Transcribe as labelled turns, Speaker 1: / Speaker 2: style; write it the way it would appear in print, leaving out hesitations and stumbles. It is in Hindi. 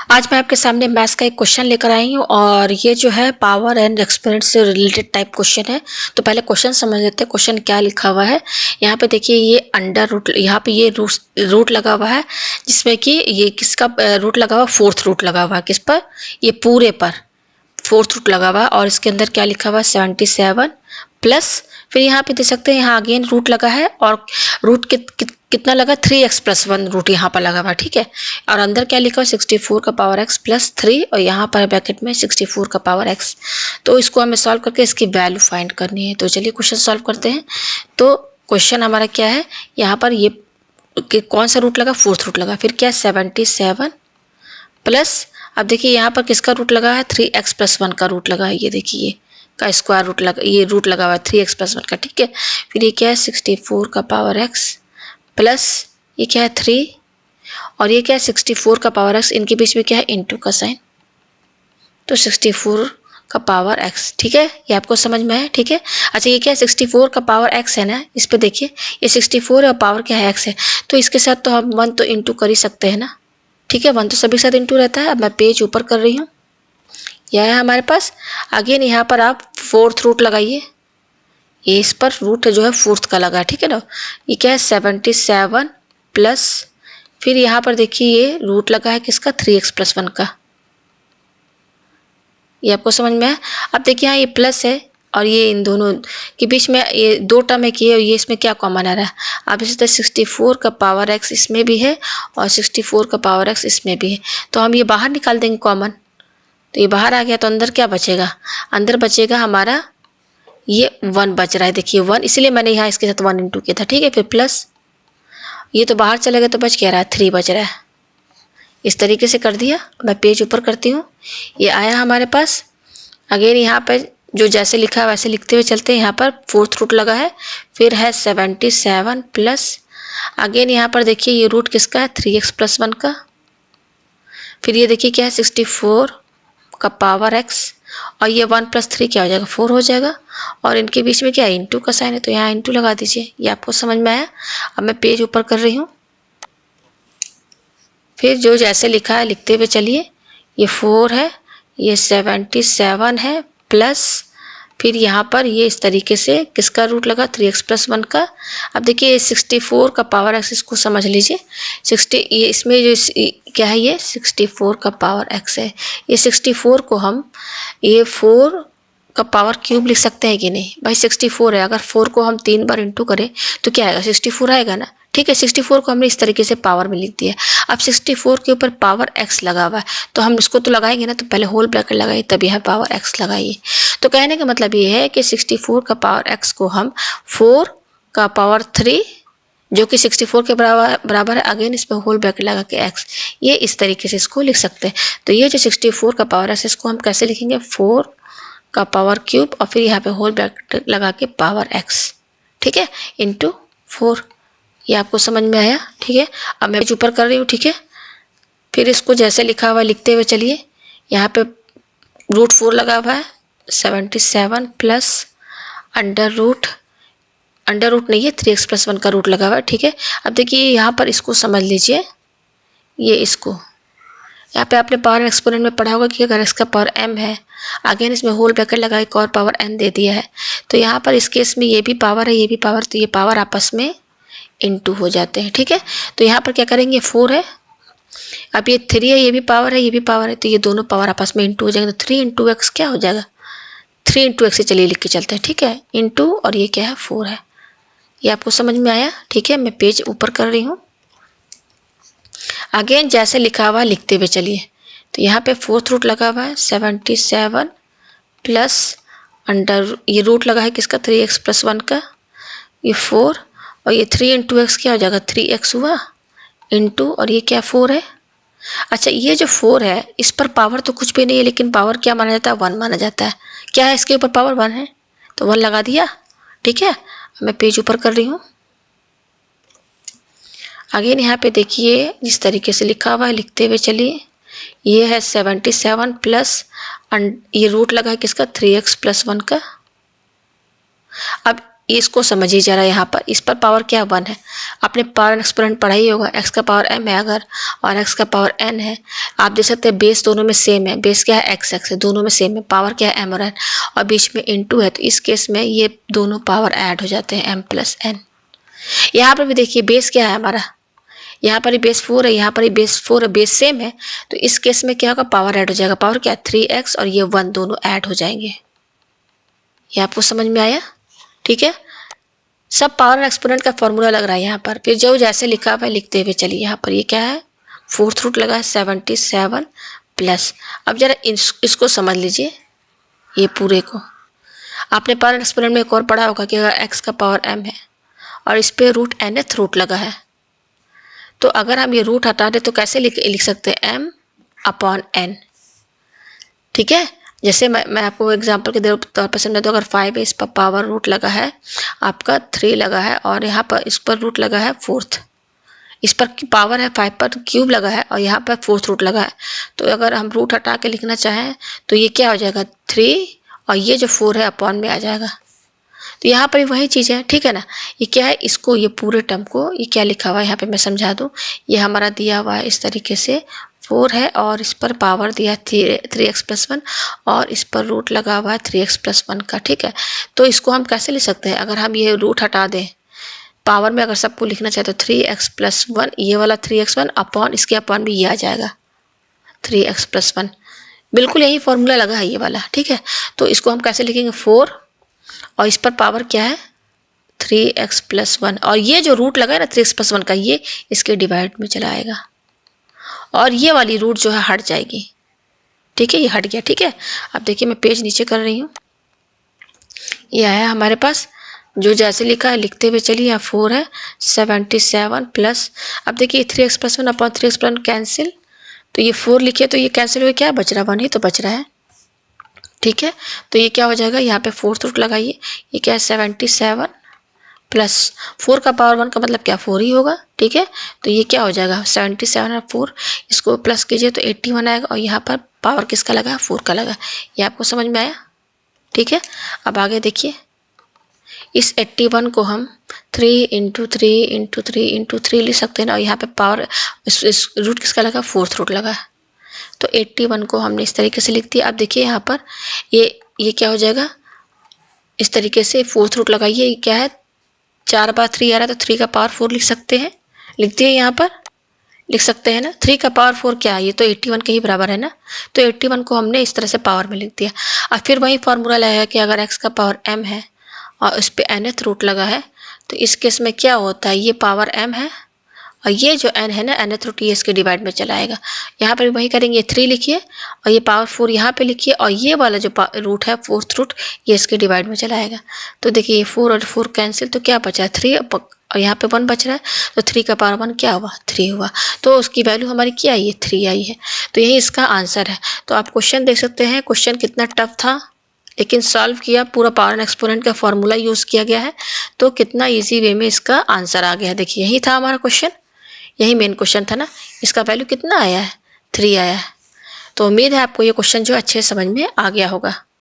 Speaker 1: आज मैं आपके सामने मैथ्स का एक क्वेश्चन लेकर आई हूँ और ये जो है पावर एंड एक्सपोनेंट से रिलेटेड टाइप क्वेश्चन है। तो पहले क्वेश्चन समझ लेते हैं क्वेश्चन क्या लिखा हुआ है। यहाँ पे देखिए ये अंडर रूट, यहाँ पे ये रूट लगा हुआ है जिसमें कि ये किसका रूट लगा हुआ, फोर्थ रूट लगा हुआ है किस पर, ये पूरे पर फोर्थ रूट लगा हुआ है। और इसके अंदर क्या लिखा हुआ है 77 प्लस, फिर यहाँ पे देख सकते हैं यहाँ अगेन रूट लगा है और रूट कितना लगा 3x+1 रूट यहाँ पर लगा हुआ है, ठीक है। और अंदर क्या लिखा है 64 का पावर x प्लस 3 और यहाँ पर ब्रैकेट में 64 का पावर x। तो इसको हमें सॉल्व करके इसकी वैल्यू फाइंड करनी है। तो चलिए क्वेश्चन सॉल्व करते हैं। तो क्वेश्चन हमारा क्या है, यहाँ पर ये कौन सा रूट लगा, फोर्थ रूट लगा, फिर क्या 77 प्लस, अब देखिए यहाँ पर किसका रूट लगा है 3x+1 का रूट लगा है, ये देखिए ये का स्क्वायर रूट लगा, ये रूट लगा हुआ है 3x+1 का, ठीक है। फिर ये क्या है 64 का पावर x प्लस ये क्या है 3 और ये क्या है 64 का पावर x, इनके बीच में क्या है इंटू का साइन, तो 64 का पावर x, ठीक है। ये आपको समझ में है, ठीक है। अच्छा ये क्या है 64 का पावर x है ना, इस पे देखिए ये 64 है और पावर क्या है x है, तो इसके साथ तो हम 1 तो इंटू कर ही सकते हैं ना, ठीक है। 1 तो सभी के साथ इंटू रहता है। अब मैं पेज ऊपर कर रही हूँ, यह है हमारे पास। अगेन यहाँ पर आप फोर्थ रूट लगाइए, ये इस पर रूट जो है फोर्थ का लगा, ठीक है ना। ये क्या है 77 प्लस, फिर यहाँ पर देखिए ये रूट लगा है किसका 3x+1 का, ये आपको समझ में है। अब देखिए यहाँ ये प्लस है और ये इन दोनों के बीच में ये दो टर्म है कि ये इसमें क्या कॉमन आ रहा है। अब इसी तरह 64 का पावर x इसमें भी है और 64 का पावर x इसमें भी है, तो हम ये बाहर निकाल देंगे कॉमन, तो ये बाहर आ गया तो अंदर क्या बचेगा, अंदर बचेगा हमारा ये 1 बच रहा है, देखिए 1, इसलिए मैंने यहाँ इसके साथ 1 इंटू किया था, ठीक है। फिर प्लस ये तो बाहर चला गया तो बच क्या रहा है 3 बच रहा है, इस तरीके से कर दिया। मैं पेज ऊपर करती हूँ, ये आया हमारे पास। अगेन यहाँ पर जो जैसे लिखा है वैसे लिखते हुए चलते हैं। यहाँ पर फोर्थ रूट लगा है, फिर है 77 प्लस, अगेन यहाँ पर देखिए ये रूट किसका है 3x+1 का, फिर ये देखिए क्या है 64 का पावर x और ये 1 + 3 क्या हो जाएगा 4 हो जाएगा, और इनके बीच में क्या है इंटू का साइन है, तो यहाँ इंटू लगा दीजिए। ये आपको समझ में आया। अब मैं पेज ऊपर कर रही हूँ, फिर जो जैसे लिखा है लिखते हुए चलिए। ये 4 है, ये 77 है प्लस, फिर यहाँ पर ये इस तरीके से किसका रूट लगा 3x+1 का। अब देखिए ये 64 का पावर x, इसको समझ लीजिए 60, ये इसमें जो क्या है ये 64 का पावर x है। ये 64 को हम ये 4 का पावर क्यूब लिख सकते हैं कि नहीं भाई, 64 है, अगर 4 को हम 3 बार इंटू करें तो क्या आएगा 64 आएगा ना, ठीक है। 64 को हमने इस तरीके से पावर में लिख दिया। अब 64 के ऊपर पावर x लगा हुआ है, तो हम इसको तो लगाएंगे ना, तो पहले होल ब्रैकेट लगाइए तब यह पावर x लगाइए। तो कहने का मतलब ये है कि 64 का पावर x को हम 4 का पावर 3 जो कि 64 के बराबर है, अगेन इस पर होल ब्रैकेट लगा के x, ये इस तरीके से इसको लिख सकते हैं। तो ये जो 64 का पावर है इसको हम कैसे लिखेंगे 4 का पावर क्यूब और फिर यहाँ पे होल ब्रैकेट लगा के पावर x, ठीक है, इंटू 4। ये आपको समझ में आया, ठीक है। अब मैं ऊपर कर रही हूँ, ठीक है। फिर इसको जैसे लिखा हुआ लिखते हुए चलिए। यहाँ पे √4 लगा हुआ है 77 प्लस अंडर रूट नहीं है 3x+1 का रूट लगा हुआ है, ठीक है। अब देखिए यहाँ पर इसको समझ लीजिए, ये इसको यहाँ पे आपने पावर एक्सपोनेंट में पढ़ा होगा कि अगर इसका पावर m है, अगेन इसमें होल ब्रैकेट लगा एक और पावर n दे दिया है, तो यहाँ पर इस केस में ये भी पावर है ये भी पावर, तो ये पावर आपस में इंटू हो जाते हैं, ठीक है। तो यहाँ पर क्या करेंगे 4 है, अब ये 3 है, ये भी पावर है ये भी पावर है, तो ये दोनों पावर आपस में इंटू हो जाएंगे, तो 3 × x क्या हो जाएगा 3 × x से चलिए लिख के चलते हैं, ठीक है, इंटू और ये क्या है 4 है। ये आपको समझ में आया, ठीक है। मैं पेज ऊपर कर रही हूँ, अगेन जैसे लिखा हुआ लिखते हुए चलिए। तो यहाँ पे फोर्थ रूट लगा हुआ है 77 प्लस अंडर, ये रूट लगा है किसका 3x+1 का, ये 4 और ये 3 × x क्या हो जाएगा 3x हुआ, इंटू और ये क्या 4 है। अच्छा ये जो 4 है इस पर पावर तो कुछ भी नहीं है, लेकिन पावर क्या माना जाता है 1 माना जाता है। क्या है इसके ऊपर पावर 1 है, तो 1 लगा दिया, ठीक है। मैं पेज ऊपर कर रही हूँ, अगेन यहाँ पे देखिए जिस तरीके से लिखा हुआ है लिखते हुए चलिए। ये है 77 प्लस ये रूट लगा है किसका 3x+1 का। अब इसको समझिए जरा। यहाँ पर इस पर पावर क्या 1 है, आपने पावर एक्सपोनेंट पढ़ा ही होगा। x का पावर m है अगर, और x का पावर n है। आप देख सकते हैं बेस दोनों में सेम है, बेस क्या है x है, दोनों में सेम है। पावर क्या है m और n, और बीच में इनटू है, तो इस केस में ये दोनों पावर ऐड हो जाते हैं m प्लस n। यहाँ पर भी देखिए बेस क्या है हमारा, यहाँ पर ही बेस 4 है, यहाँ पर ही बेस 4 है, बेस सेम है। तो इस केस में क्या होगा, पावर ऐड हो जाएगा। पावर क्या है 3x और ये 1 दोनों ऐड हो जाएंगे। ये आपको समझ में आया? ठीक है, सब पावर एक्सपोनेंट का फॉर्मूला लग रहा है यहाँ पर। फिर जो जैसे लिखा हुआ है लिखते हुए चलिए। यहाँ पर ये क्या है, फोर्थ रूट लगा है 77 प्लस। अब जरा इसको समझ लीजिए, ये पूरे को आपने पावर एक्सपोनेंट में एक और पढ़ा होगा कि अगर x का पावर m है और इस पे रूट nth रूट लगा है, तो अगर हम ये रूट हटा दें तो कैसे लिख सकते हैं, m अपॉन n। ठीक है, जैसे मैं आपको एग्जांपल के तौर पर समझा दूँ। अगर 5 है, इस पर पावर रूट लगा है आपका 3 लगा है, और यहाँ पर इस पर रूट लगा है 4th, इस पर पावर है 5 पर क्यूब लगा है, और यहाँ पर 4th रूट लगा है। तो अगर हम रूट हटा के लिखना चाहें तो ये क्या हो जाएगा 3, और ये जो 4 है अपॉन में आ जाएगा। तो यहाँ पर भी वही चीज़ है, ठीक है ना। ये क्या है, इसको ये पूरे टर्म को ये क्या लिखा हुआ है यहाँ पे मैं समझा दूँ। ये हमारा दिया हुआ है इस तरीके से 4 है, और इस पर पावर दिया है 3x प्लस 1, और इस पर रूट लगा हुआ है 3x प्लस 1 का। ठीक है, तो इसको हम कैसे लिख सकते हैं, अगर हम ये रूट हटा दें पावर में, अगर सबको लिखना चाहे तो 3x प्लस 1, ये वाला 3x1 अपॉन इसके अपॉन भी ये आ जाएगा 3x प्लस 1। बिल्कुल यही फॉर्मूला लगा है ये वाला। ठीक है, तो इसको हम कैसे लिखेंगे 4, और इस पर पावर क्या है 3x प्लस 1, और ये जो रूट लगा है ना 3x प्लस 1 का, ये इसके डिवाइड में चला आएगा, और ये वाली रूट जो है हट जाएगी। ठीक है, ये हट गया। ठीक है, अब देखिए मैं पेज नीचे कर रही हूँ। ये आया हमारे पास, जो जैसे लिखा है लिखते हुए चलिए। यहाँ 4 है 77 प्लस, अब देखिए 3x plus 1 upon 3x plus 1 cancel, तो ये 4 लिखिए तो ये कैंसिल हो, क्या बच रहा 1 ही तो बच रहा है। ठीक है, तो ये क्या हो जाएगा, यहाँ पे 4th रूट लगाइए, ये क्या है 77 प्लस 4 का पावर 1 का मतलब क्या 4 ही होगा। ठीक है, तो ये क्या हो जाएगा 77 और 4, इसको प्लस कीजिए तो 81 आएगा, और यहाँ पर पावर किसका लगा 4 का लगा। ये आपको समझ में आया? ठीक है, अब आगे देखिए, इस 81 को हम 3 इंटू 3 इंटू 3 इंटू 3 लिख सकते हैं ना, और यहाँ पे पावर इस रूट किसका लगा 4th रूट लगा। तो 81 को हमने इस तरीके से लिख दिया। अब देखिए यहाँ पर ये क्या हो जाएगा, इस तरीके से 4th रूट लगाइए, क्या है 4 बार 3 आ रहा है, तो 3 का पावर 4 लिख सकते हैं, लिख दिए यहाँ पर, लिख सकते हैं ना। 3 का पावर 4 क्या है, ये तो 81 के ही बराबर है ना। तो 81 को हमने इस तरह से पावर में लिख दिया। और फिर वही फॉर्मूला लगाया कि अगर x का पावर m है और उस पर nth रूट लगा है, तो इस केस में क्या होता है, ये पावर m है और ये जो n है ना nth रूट, ये इसके डिवाइड में चला आएगा। यहाँ पर भी वही करेंगे, 3 लिखिए और ये पावर 4 यहाँ पे लिखिए, और ये वाला जो रूट है 4th रूट, ये इसके डिवाइड में चला आएगा। तो देखिए ये 4 और 4 कैंसिल, तो क्या बचा 3, और यहाँ पे 1 बच रहा है, तो 3 का पावर 1 क्या हुआ 3 हुआ। तो उसकी वैल्यू हमारी क्या आई है 3 आई है। तो यही इसका आंसर है। तो आप क्वेश्चन देख सकते हैं, क्वेश्चन कितना टफ था, लेकिन सॉल्व किया, पूरा पावर एंड एक्सपोनेंट का फॉर्मूला यूज़ किया गया है, तो कितना ईजी वे में इसका आंसर आ गया है। देखिए यही था हमारा क्वेश्चन, यही मेन क्वेश्चन था ना। इसका वैल्यू कितना आया है 3 आया है। तो उम्मीद है आपको ये क्वेश्चन जो अच्छे समझ में आ गया होगा।